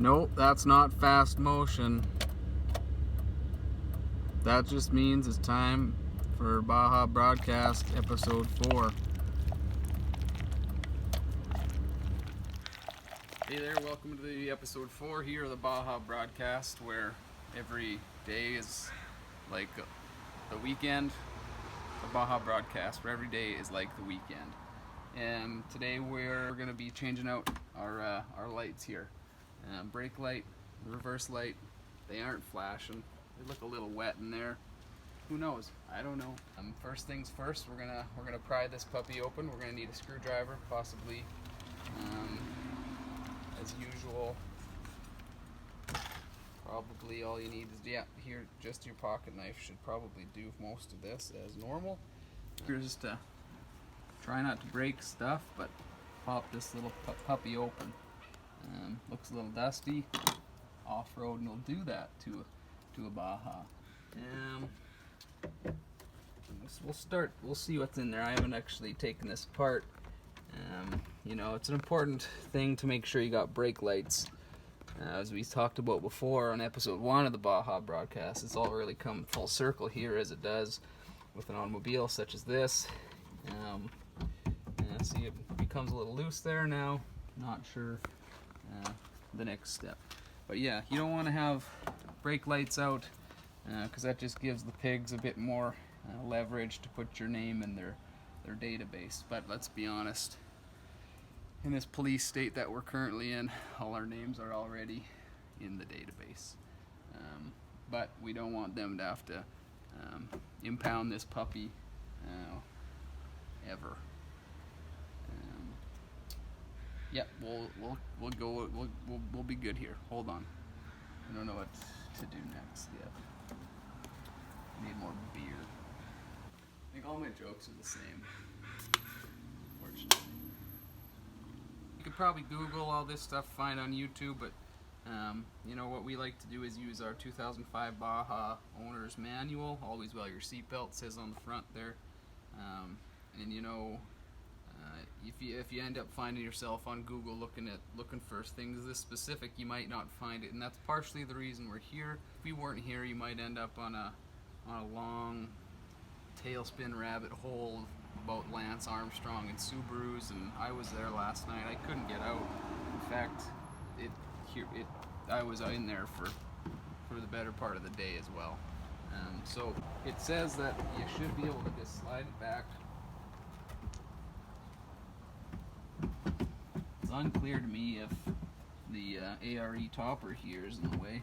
Nope, that's not fast motion. That just means it's time for Baja Broadcast episode 4. Hey there, welcome to the episode 4 here of the Baja Broadcast, where every day is like the weekend. The Baja Broadcast, where every day is like the weekend. And today we're going to be changing out our lights here. Brake light, reverse light, they aren't flashing. They look a little wet in there. Who knows? I don't know. First things first, we're gonna pry this puppy open. We're gonna need a screwdriver, possibly. As usual, probably all you need is here. Just your pocket knife should probably do most of this as normal. Here's to try not to break stuff, but pop this little puppy open. Looks a little dusty. Off-road will do that to a Baja. We'll see what's in there. I haven't actually taken this apart. It's an important thing to make sure you got brake lights. As we talked about before on episode 1 of the Baja Broadcast, it's all really come full circle here, as it does with an automobile such as this. See, it becomes a little loose there now. Not sure the next step. But yeah, you don't want to have brake lights out because that just gives the pigs a bit more leverage to put your name in their database. But let's be honest, in this police state that we're currently in, all our names are already in the database. But we don't want them to have to impound this puppy ever. Yeah, we'll be good here. Hold on. I don't know what to do next yet. Need more beer. I think all my jokes are the same, fortunately. You could probably Google all this stuff, find on YouTube, but what we like to do is use our 2005 Baja owner's manual. Always wear your seatbelt, says on the front there. If you end up finding yourself on Google looking for things this specific, you might not find it, and that's partially the reason we're here. If we weren't here, you might end up on a long tailspin rabbit hole about Lance Armstrong and Subarus, and I was there last night. I couldn't get out. In fact, I was in there for the better part of the day as well. So it says that you should be able to just slide it back. It's unclear to me if the ARE topper here is in the way.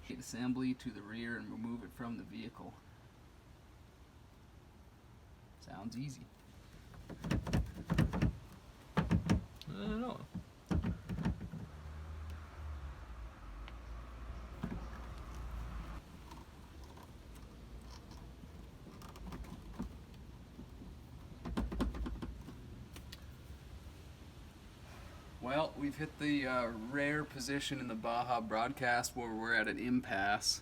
Take assembly to the rear and remove it from the vehicle. Sounds easy. I don't know. Well, we've hit the rare position in the Baja Broadcast where we're at an impasse.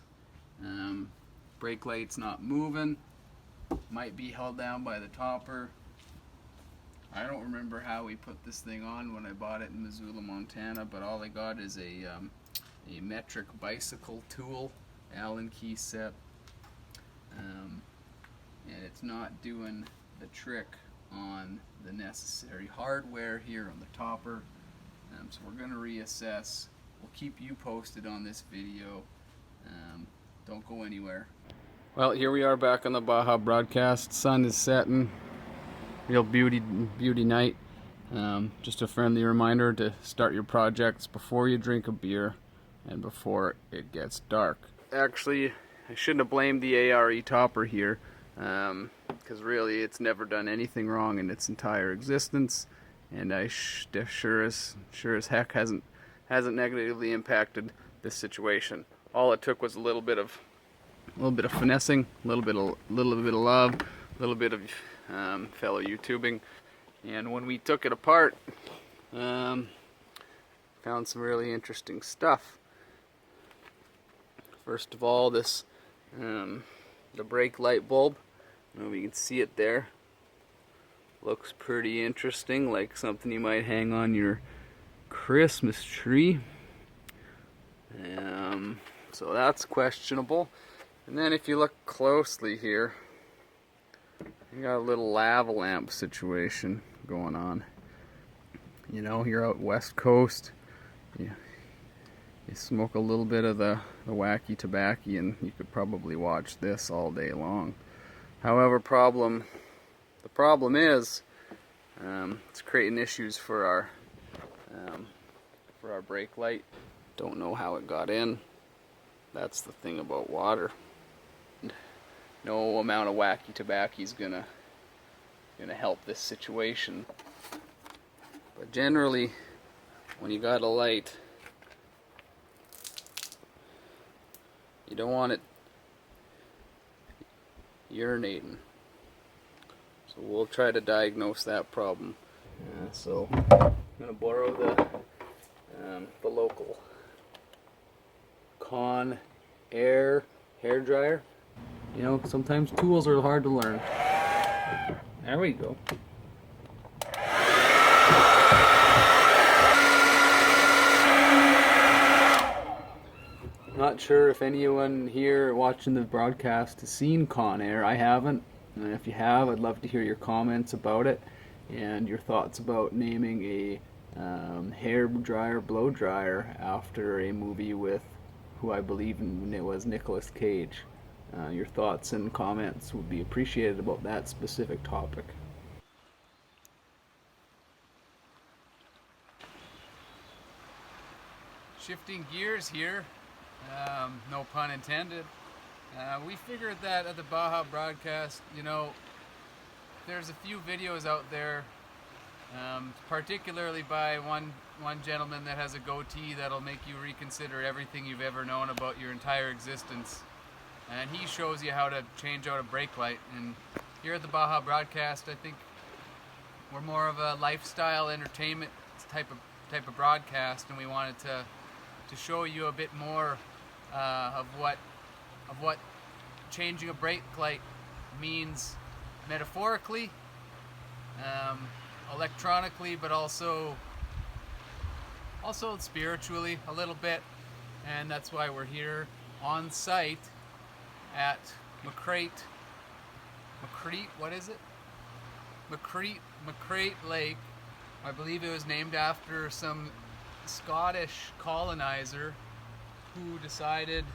Brake light's not moving. Might be held down by the topper. I don't remember how we put this thing on when I bought it in Missoula, Montana, but all I got is a metric bicycle tool, Allen key set, and it's not doing the trick on the necessary hardware here on the topper. So we're going to reassess. We'll keep you posted on this video. Don't go anywhere. Well, here we are back on the Baja Broadcast. Sun is setting. Real beauty night. Just a friendly reminder to start your projects before you drink a beer and before it gets dark. Actually, I shouldn't have blamed the ARE topper here, because really it's never done anything wrong in its entire existence, and I sure as heck hasn't negatively impacted this situation. All it took was a little bit of finessing, a little bit of love, a little bit of fellow YouTubing, and when we took it apart, found some really interesting stuff. First of all, this the brake light bulb. I don't know if you can see it there. Looks pretty interesting, like something you might hang on your Christmas tree. So that's questionable. And then if you look closely here, you got a little lava lamp situation going on. You know, you're out west coast, you smoke a little bit of the wacky tobacco and you could probably watch this all day long. However, the problem is it's creating issues for our brake light. Don't know how it got in. That's the thing about water. No amount of wacky tobacco is gonna help this situation. But generally, when you got a light, you don't want it urinating. So we'll try to diagnose that problem. So I'm gonna borrow the local Con Air hair dryer. You know, sometimes tools are hard to learn. There we go. Not sure if anyone here watching the broadcast has seen Con Air. I haven't. And if you have, I'd love to hear your comments about it and your thoughts about naming a hair dryer, blow dryer after a movie with who I believe it was Nicolas Cage. Your thoughts and comments would be appreciated about that specific topic. Shifting gears here, no pun intended. We figured that at the Baja Broadcast, you know, there's a few videos out there, particularly by one gentleman that has a goatee that'll make you reconsider everything you've ever known about your entire existence. And he shows you how to change out a brake light. And here at the Baja Broadcast, I think we're more of a lifestyle entertainment type of broadcast, and we wanted to show you a bit more of what changing a brake light means metaphorically, electronically, but also spiritually a little bit. And that's why we're here on site at McCrate Lake. I believe it was named after some Scottish colonizer who decided,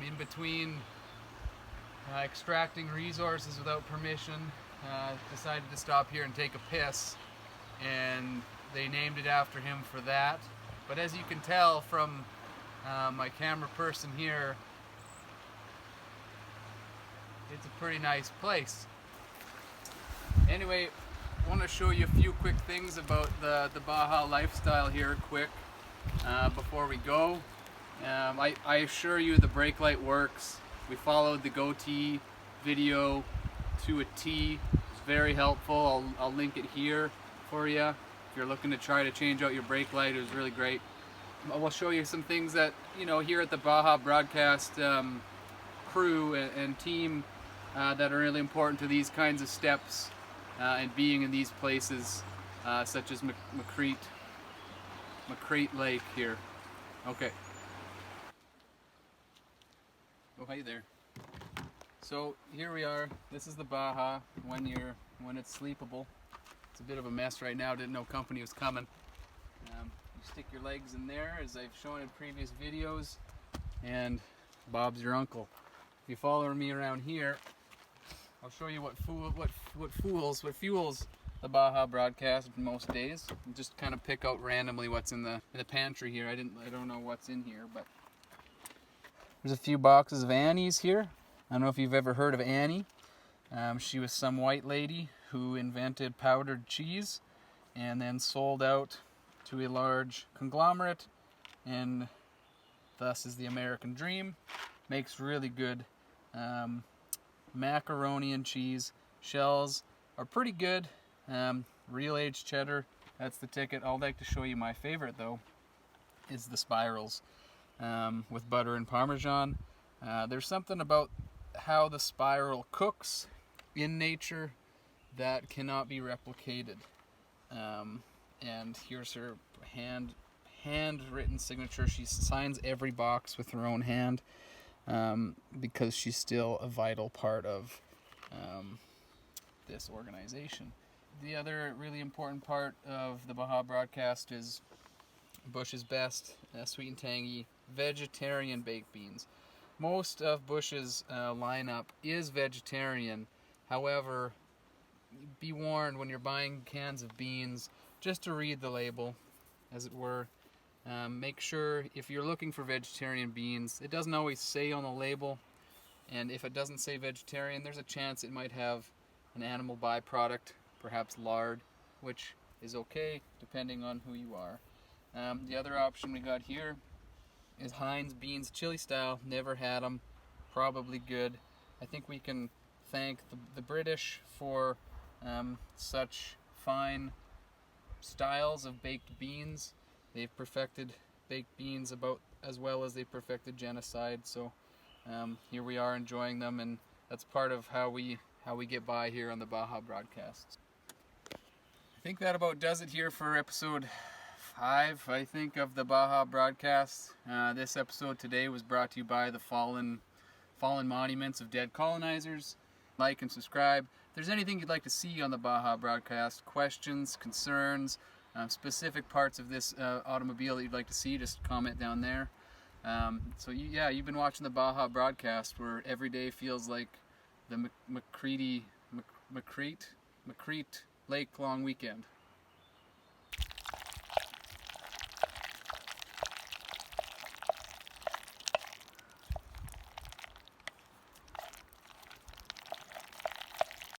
in between extracting resources without permission, decided to stop here and take a piss, and they named it after him for that. But as you can tell from my camera person here, it's a pretty nice place. Anyway, I want to show you a few quick things about the Baja lifestyle here quick before we go. I assure you the brake light works. We followed the goatee video to a T. It's very helpful. I'll link it here for you. If you're looking to try to change out your brake light, it was really great. We'll show you some things that, you know, here at the Baja Broadcast crew and team that are really important to these kinds of steps and being in these places, such as McCrate Lake here. Okay. Oh, hey there. So here we are. This is the Baja when it's sleepable. It's a bit of a mess right now. Didn't know company was coming. You stick your legs in there, as I've shown in previous videos, and Bob's your uncle. If you follow me around here, I'll show you what fuels the Baja Broadcast most days. And just kind of pick out randomly what's in the pantry here. I don't know what's in here, but there's a few boxes of Annie's here. I don't know if you've ever heard of Annie. She was some white lady who invented powdered cheese and then sold out to a large conglomerate, and thus is the American dream. Makes really good macaroni and cheese. Shells are pretty good. Real aged cheddar, that's the ticket. I'd like to show you my favorite though, is the spirals with butter and Parmesan. There's something about how the spiral cooks in nature that cannot be replicated. And here's her hand handwritten signature. She signs every box with her own hand because she's still a vital part of this organization. The other really important part of the Baja Broadcast is Bush's Best Sweet and Tangy Vegetarian Baked Beans. Most of Bush's lineup is vegetarian. However, be warned when you're buying cans of beans just to read the label, as it were. Make sure if you're looking for vegetarian beans, it doesn't always say on the label, and if it doesn't say vegetarian, there's a chance it might have an animal byproduct, perhaps lard, which is okay depending on who you are. The other option we got here is Heinz beans chili style. Never had them, probably good. I think we can thank the British for such fine styles of baked beans. They've perfected baked beans about as well as they perfected genocide. So here we are enjoying them, and that's part of how we get by here on the Baja Broadcast. I think that about does it here for episode 5, I think, of the Baja Broadcast. This episode today was brought to you by the fallen monuments of dead colonizers. Like and subscribe. If there's anything you'd like to see on the Baja Broadcast, questions, concerns, specific parts of this automobile that you'd like to see, just comment down there. You've been watching the Baja Broadcast, where every day feels like the McCrete Lake long weekend.